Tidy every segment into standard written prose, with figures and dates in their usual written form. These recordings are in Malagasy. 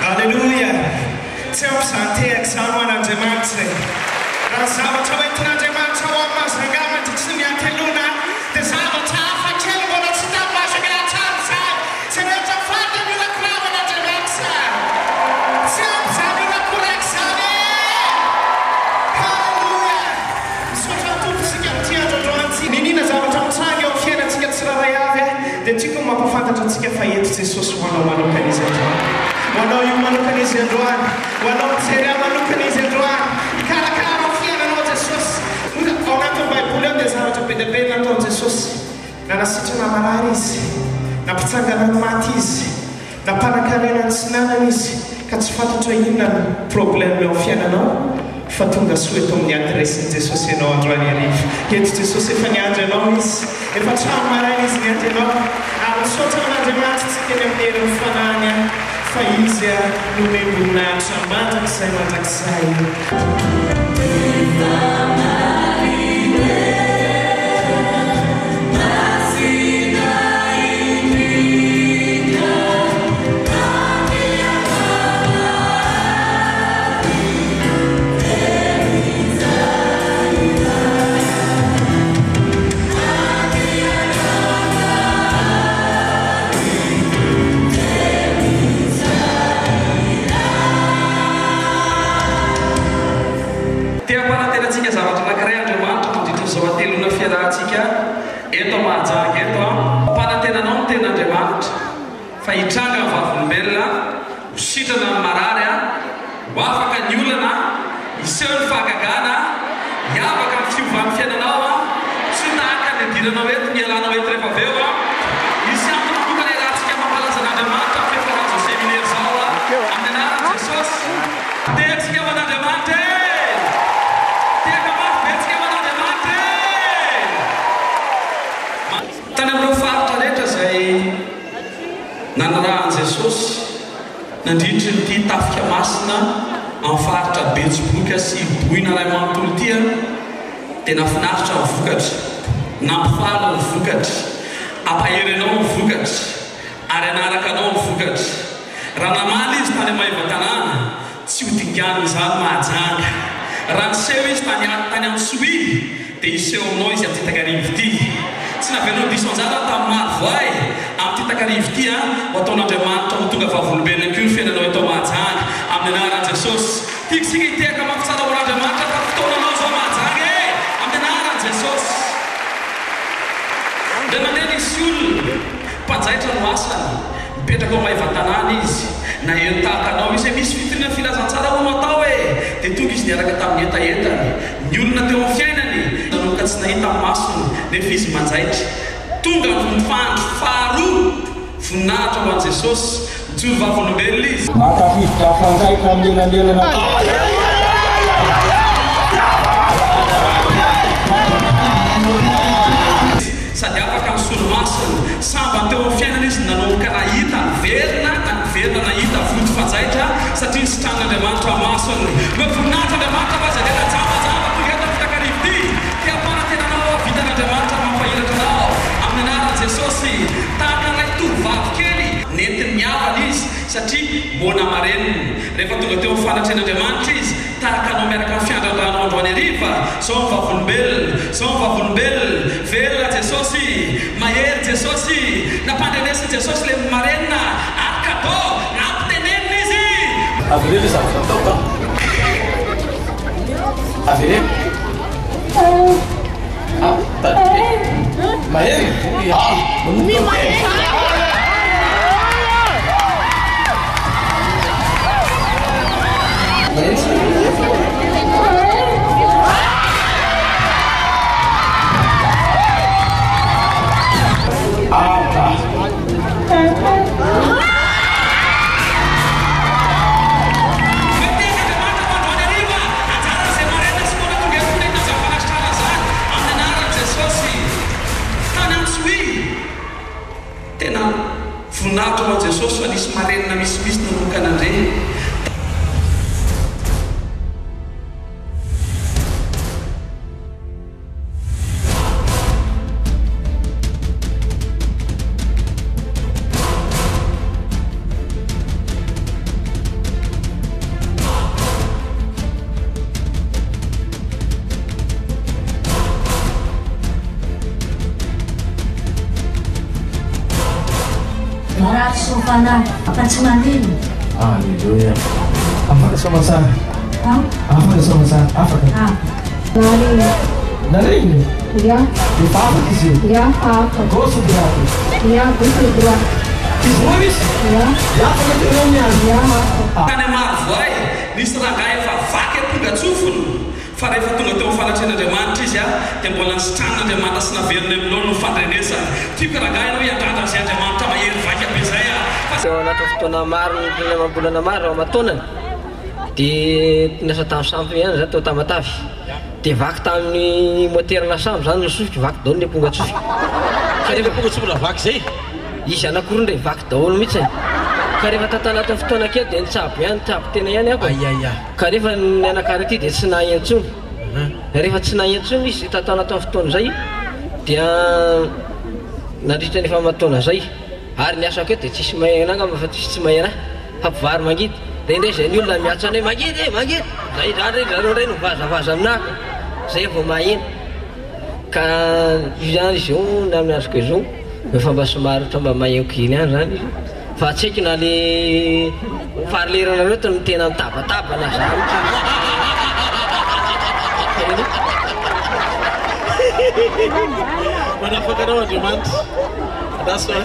Alleluia. Tsy ampizantehaka izany ho an'Andriamanitra. Raha zavatra hoentin'Andriamanitra ho amin'ny mazangamatra tsy miantelona dia zavatra hafa kely mbola tsy tamasaka hatrany izany. Tsy rehetra fady mila koravo an'Andriamanitra. Tsy ampizany mila koraka izany. Halleluia. Misaotra tomposika amin'ity androandroany ity. Ninina zavatra mitrangy eo amin'ny fiainantsika tsirairay avy dia tiako mampafantatra antsika fa eto Jesosy ho anao manokana izy androany. Ho anao io manokana izy androany. Ho anao mijery manokana izy androany. Karakara fiainanao Jesosy. Ao anatin'ny Baiboly eo dia zavatra be dia be nataon'i Jesosy. Na nasitrana marary izy, na mpitsanganany maty izy, na mpanakarena ny sinanana izy, ka tsy fantatra inona ny problème eo amin'ny fiainanao fa tonga soa eto amin'ny adresin'i Jesosy ianao androany hariva. Eto Jesosy efa niandry anao izy, efa trano maraina izy niandry anao. Ary misaotra amin'Andriamanitra tsy kely amin'ny herin'ny fanahany fa izy nomem-boninahitra mandrakizay. Eto mahajanga eto mpanantenanao ny ten'Andriamanitra fa hitranga ny vavolombelona ho sitrana ny marary ho afaka ny olana hiseho ny fahagagana hiavaka ny fiovan'ny fiainanao tsy nahaka ny idiranao eto ny alanao eto rehefa aveo isy aminy tokana iarahantsika mampalaza an'Andriamanitra fefarazo seminaire zao amin'ny anaran'i Jesosy. Tehatsika amin'Andriamanitra tany amin'ireo faritra rehetra izay nanarahan'i Jesosy nandritry nyity tafika masina amin'ny faritra Betsiboka sy Bohina Ray manontolo ity dia nafinaritra ny vokatra, nampifalo ny vokatra, ampaherenao ny vokatra ary anaraka anao ny vokatra. Raha namaly izy tany Amaiva-tanàna tsy ho dinganiny izany mahajanga. Raha niseho izy tany amin'ny Sohidy dia hiseho aminao izy amin'ny takarivo ity. Tsy navenao diso anjara tamin'ny Marivoay amin'ity takarivo ity ho ataon'Andriamanitra ho tonga vavolombelona koa ny fiainanao eto mahajanga amin'ny anaran'i Jesosy. Tiako sika hitehaka mampitsara ho an'Andriamanitra fa fotoananao zao mahajanga amin'ny anaran'i Jesosy. Dia mandeha nisy olona mpanjaitra no asany mipetraka ao Amaiva-tanàna izy na eny tahaka anao izy misy fitirana filazantsara ho natao dia tonga izy niaraka tamin'ny etaetany ny olona teo amin'ny fiainany nanoka tsy nahita amin'ny masony nefa izy manjaitra tonga ny fandro faharoa voninahitra ho an'i Jesosy mijoro vavolombelona izy makafivotra fanjaitra milelalelana sady afaka ny solomasony samba teo amin'ny fiainana izy nanomboka nahita verina nahita voto fanjaitra satria ny sitran'Andriamanitra masony voninahitra Andriamanitra fa zay lajavajava tonga eto amin'ny takarivo ity dia mpanantenanao vitan'Andriamanitra mampahiratra anao amin'ny anaran'i Jesosy tahaka ilay tovovavy kely nentin'ny miavana izy satria mona mareniny rehefa tonga teo amin'ny fanatren'Andriamanitra izy tahaka anao miaraka amin'ny fiandran-drano androany hariva zao ny vavolombelona velona Jesosy mahery Jesosy nampandrenesiny Jesosy le marenina ary kadô nampitenenina izy averele zavatra ataoko averele mahery tena voninahitra ho an'i Jesosy fa nisy marenina misimisy nanomboka nandre fana afa-tsy maneno. Alleluia. Afaka sama tsara. Afaka sama tsara. Afaka. Nareny. Ia. Efa afaka izy io. Ia, afaka. Gauche ou droite? Ia, gauche ou droite? Izy roa izy? Ia. Afaka teo miazy. Ia, afaka. Tany Marivoay nisy rangahy efa vaky tonga tsofony fa rehefa tonga teo fanatren'Andriamanitra izy dia mbola nisitran'Andriamanitra sy naveriny aminao no fandrenesa tiako rangahy ianao hiandrandra izay Andriamanitra mahery vaky aby izay eo anaty fotoana maro amam-bolana maro ao aman-taonany dia nasa tamin'ny sambo ihany zany teo Tamatavy dia vaky tamin'ny moterina sambo zany no sofiky vaky daholo ny amponga tsofiky ka rehefa amponga tsofiky na vaky zay izy anakoroa ndray vaky daholo mihitsy ka rehefa tatanatin'ny fotoana kely dia nitsabo ihany tsabo tena ihany ako ka rehefa ny anakary ity dia tsy nahy antsony rehefa tsy nahy antsony izy tatanatin'ny fotoana zay dia nandritra ny famatoana zay ary ny asako eo dia tsisy mahena angamba fa tsisy mahena hampivary mangidy dia indray zay ny olona miatsa anay mangidy mangidy zay zany zareo indray no vazavaza aminako zay vao mahena ka izany izy io na amin'ny azoko izao efa mba somary ohatra mba maheko iny ihany zany izy fa tsy haiko na le farileranareo no tena mitabataba na zany manafakanao Andriamanitra that's why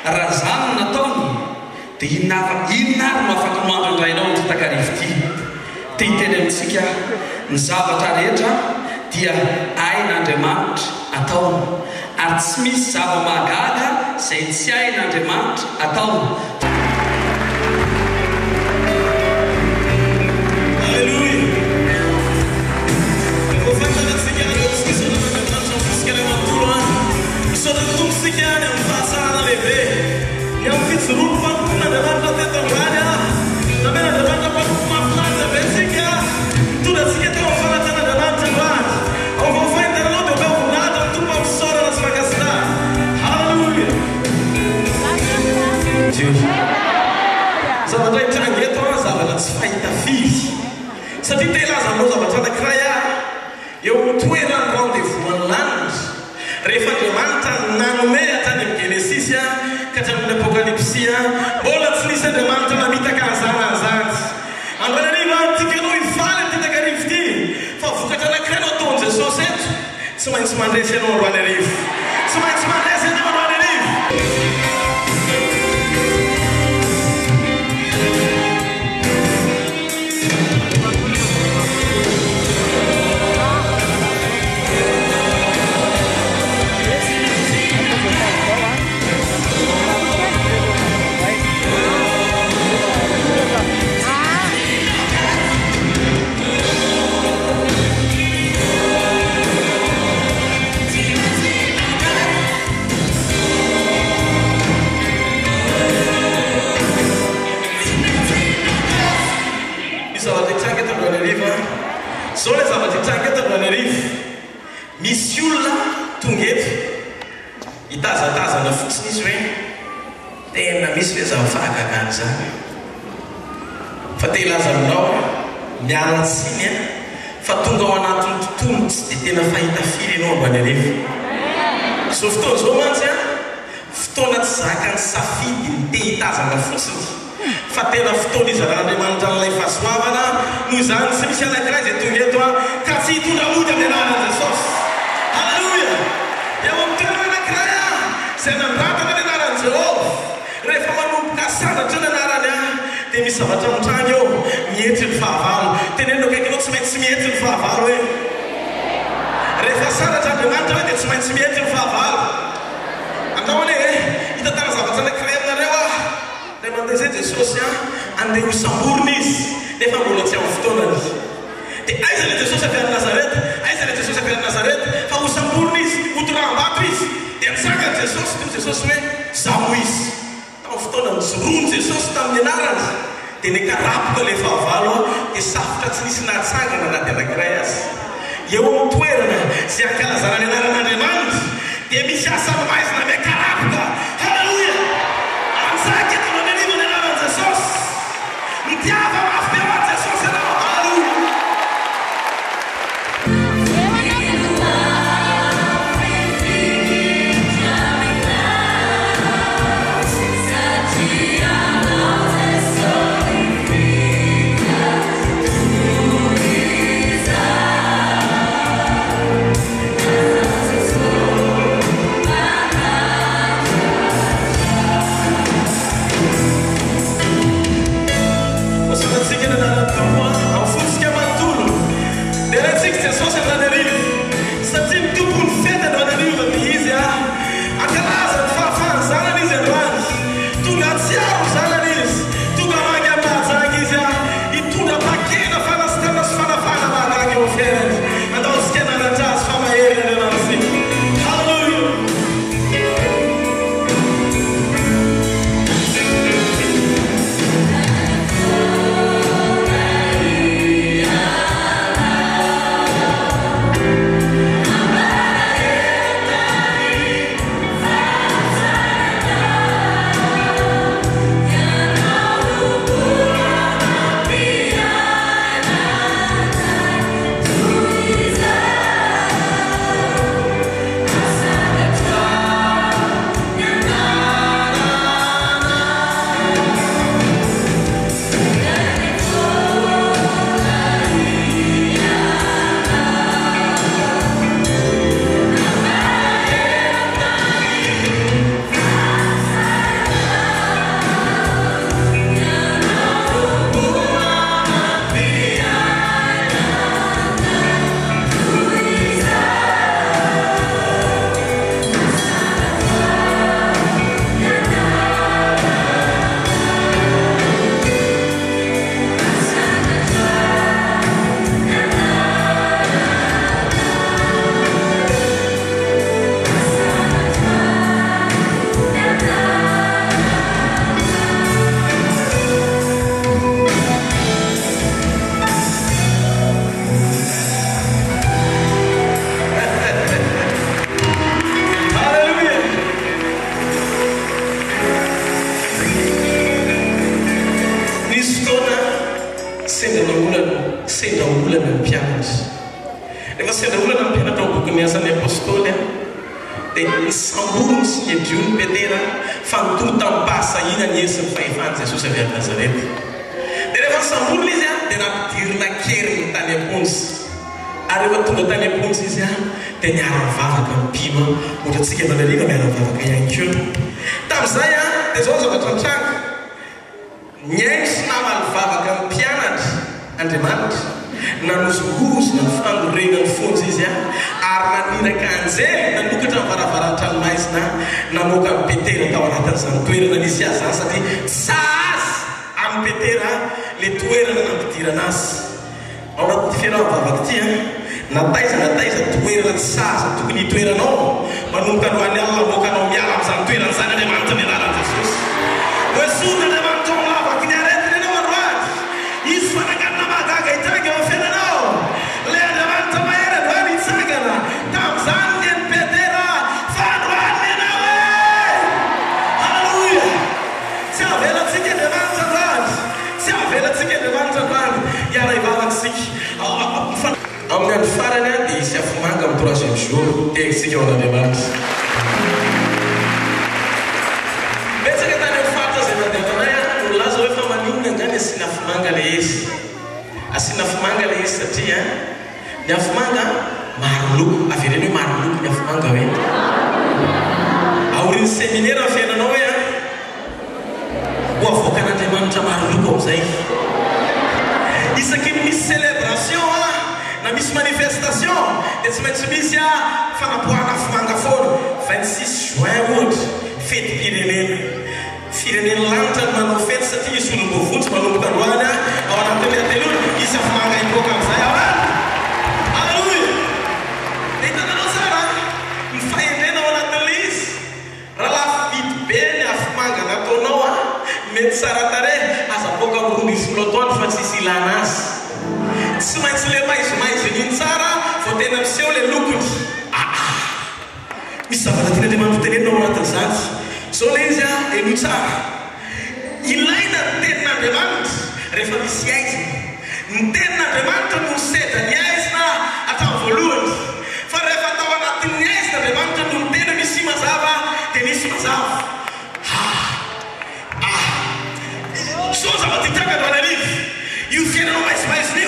raha zany nataony dia inona ary no afaka mandrandrainao ny takarivo ity dia hiteny amintsika ny zavatra rehetra dia ain'Andriamanitra ataony ary tsy misy zava-mahagaga izay tsy ain'Andriamanitra ataony. Zavatra hitrangy eto zavatra tsy fahita firy satria te ilazanao zavatra anankiray eo toerany rendez-vous any lanitra rehefa Andriamanitra nanome hatany amin'ny Genesisy ka hatramin'ny Apokalypsy mbola tsy nisy Andriamanitra namitaka an'izany an'izany. Androany ariva tikanao hifaly ty takarivo ity fa vokatra anankiray no ataon'i Jesosy eto tsy maintsy mandresy ianao androany arivo tsy maintsy mandresy ianao androany arivo. Zao le zavatra hitrangy eto androany arivo misy olona tonga eto hitazatazana fotsiny izy hoe tena misy le zava-fahagagana zany fa te hilaza aminao miala-tsiny fa tonga ao anatin'ny tontolo tsy dia tena fahita firy ianao androany arivo. Zao fotoana zao mantsy fotoana tsy zakany safidy ny te hitazana fotsiny fa tena fotoana izy raha Andriamanitra n'ilay fahasoavana noho izany tsy misy anankiray izay tonga eto ka tsy hitondra mody amin'ny anaran'i Jesosy. Halleluja. Eo amin'ny toerana anankiray izay nandratana ny anaran'i Jehovah. Rehefa manomboka sanatra ny anarany dia misy zavatra mitranga eo mihetry ny fahavalo. Tenenino akaikinao tsy maintsy mihetry ny fahavalo hoe. Rehefa sanatra Andriamanitra hoe dia tsy maintsy mihetry ny fahavalo. Andao ane hitatana zavatra anankiray aminareo dia mandeha izay Jesosy andeha ho samborina izy nefa mbola tsy amin'ny fotoanany. Dia aiza ilay Jesosy avy any Nazareta, aiza ilay Jesosy avy any Nazareta, fa ho samborina izy, ho toram-bato izy. Dia nitsangany Jesosy, dia Jesosy hoe zaho izy. Tamin'ny fotoanany joroany Jesosy tamin'ny anarany dia nikarapoka ilay fahavalo dia safotra tsy nisy nahatsangana na dia anankiray azy. Eo amin'ny toerana izay ankalazana ny anaran'Andriamanitra dia misy asa mahaizina miakarapoka. Halleluja. Antsaka eto amin'ny anivon'ny anaran'i Jesosy. Mitiava mafy be ao Jesosy ianao. Halleluja. Amin'ny farany dia isy afomanga amin'ny troisième jour dia isika ao an'Andriamanitra. Betsaka tany amin'ny faritra izay mandeha tanay nolaza hoe fa maninona ngany asiana afomanga ilay izy. Asiana afomanga ilay izy satria ny afomanga maro loko avereny hoe maro loko ny afomanga hoe aorin'ny séminaire amin'ny fiainanao hoe ho avoaka an'Andriamanitra maro loko amin'izay isaky misy célébration na misy manifestation dia tsy maintsy misy fanapohana afomanga foana 26 juin ohatra fety firenena lanitra ny manao fety satria isy olom-boavotsy manomboka androany ao anatin'ny ateloana isy afomanga ipoka amin'izay alleluia dia hitananao tsara ny fahendrena ao anatin'le izy raha lafo vidy be ny afomanga nataonao mety tsara tare azapoka amin'ny 12 fa tsisy ilana azy tsy maintsy le maizomaizy niny tsara vao tena miseho le lokony misy zavatra tiana Andriamanitra tenenina ao anatin'izany zao le izy eno tsara ilaina ny tenin'Andriamanitra rehefa misy aizina ny tenin'Andriamanitra no sedra ny aizina atao voalohany fa rehefa atao anatin'ny aizina Andriamanitra no ny tena misy mazava dia misy mazava so zava-titraka no anarivo io fiainanao maizimaizina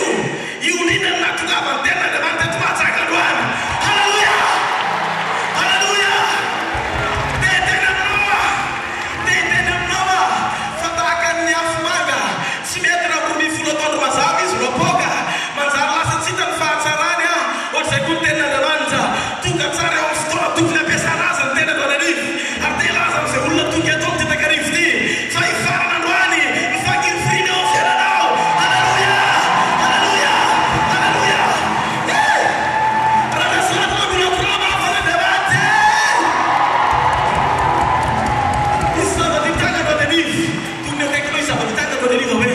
io nina ny natongava ny tenin'Andriamanitra ty mahatsaka androany halleluia halleluia dia tena aminao fa tahaka ny afomanga tsy mety raha 10 taondro mazava izy no apoka manjary lasa tsy hita ny fahatsarany ohatr'izay koa ny tenin'Andriamanitra tonga tsara eo amin'ny fotoana tokony ampiasana azy ny tena anarivo ary dia laza amin'izay olona tonga atao ny tetakarivo ty fa hifarana androany mifakirifirina ao fiainanao halleluia halleluia halleluia raha nasaratra mirakora mahafan'Andriamanitra misy zava-ditanga no anarivo tokony akaikinao izy zava-ditanga no anarivo hoe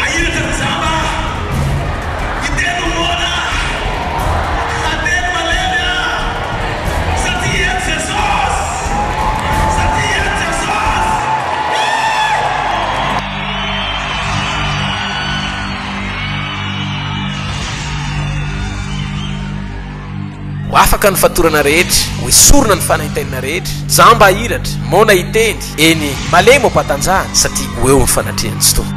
ahiraka ny zamba iteno mona ateno malemy satria eto Jesosy satria eto Jesosy ho afaka ny fatorana rehetra ho esorona ny fanahitenana rehetra zamba ahiratra mona iteny eny malemy ampatanjahany satria ho eo ny fanatrehan'ny tsy tompoko